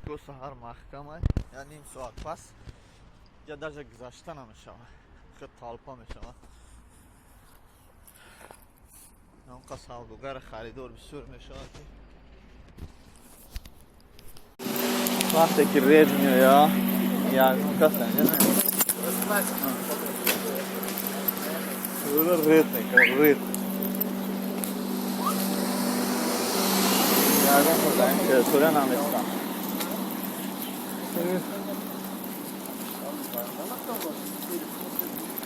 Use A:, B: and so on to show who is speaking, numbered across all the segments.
A: Москва сахар махкама, я ним соат пас, я даже гзашта намешава, хед толпа мешава. Нонқа савдугар харидор бисёр мешава ки вақте ки ред меояд ягонка санҷа ред мекунад ред ягонка санҷа тура наместам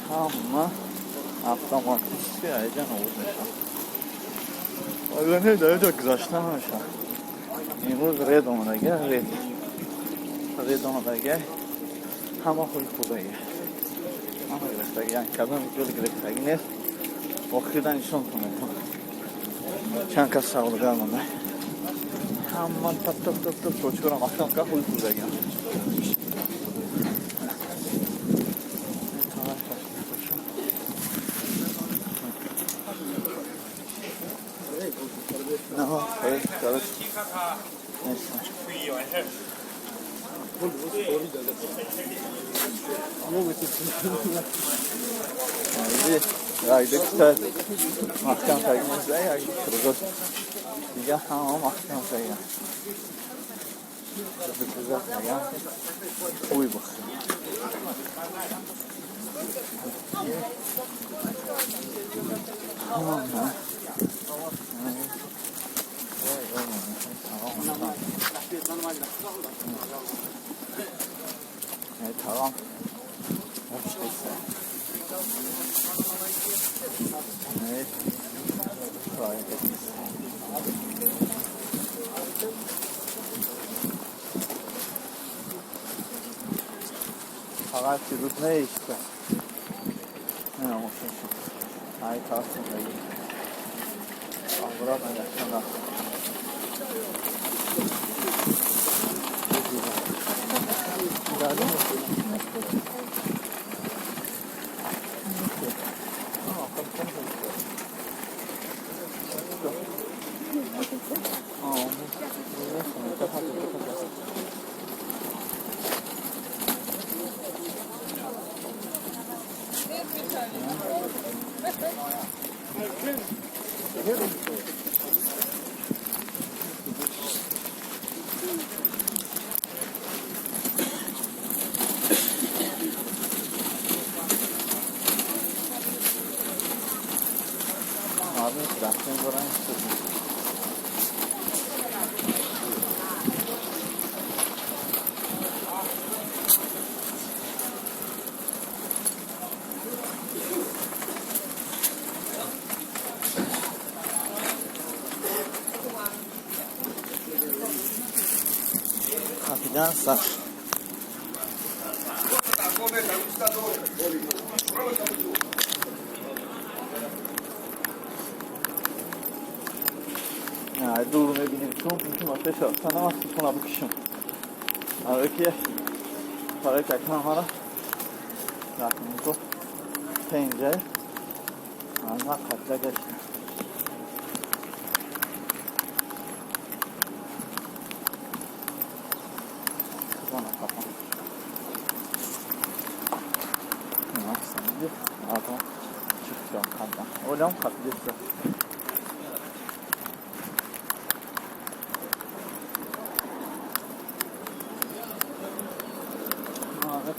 A: ҳама автоматически айҷа нобуд мешавад. Оگر не дاره جا گذاشته نمیشه. امروز رید آمدگه رید آمدگه همه خوبه همه گرفتگی یعنی کدام جوری گرفتگی نیست واقعا نشون کنم چند کس سوالگر مونده همه تپ کوچکارم اصلا که خوبه نه خیلی درست نیست ayda güzel mahkam saygımızda ayda kırılır diye ama mahkam saygı güzel saygı uy bakın tamam ha evet tamam evet gayet fakat çocuk ne işte ne olmuş ay kalsın da iyi buradan yaşlanlar abi rafting buran istedim. Kapıdan sağ. دور میبینیم چون میتونم آتش آسانم از سوپونا بکشم آره که برای ککنم ها را رفتیم تو پنجه آنها قطعه گشتیم سوپونا کپان نه سنگی آقا چیکار کردم اولم قطعه گشتم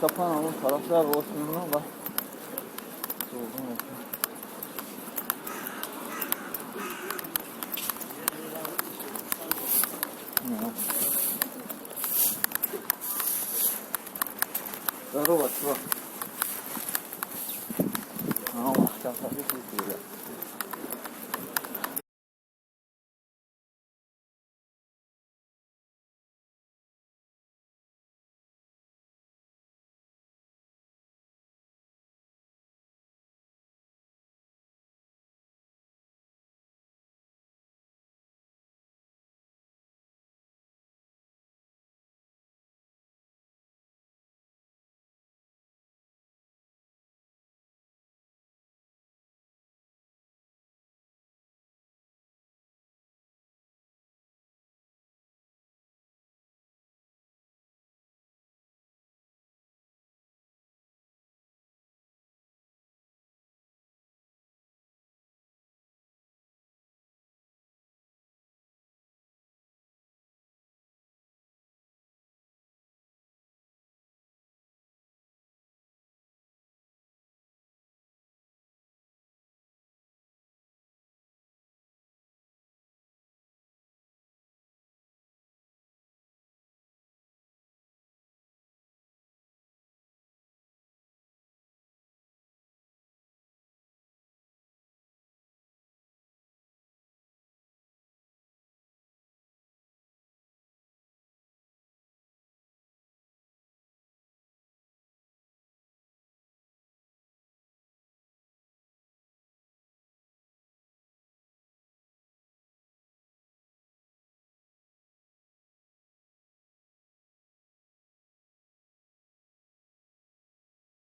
A: kapan onun taraflar olsunlar var. Soğudum yapıyor. Здорово, чувак. Mahkam tabii ki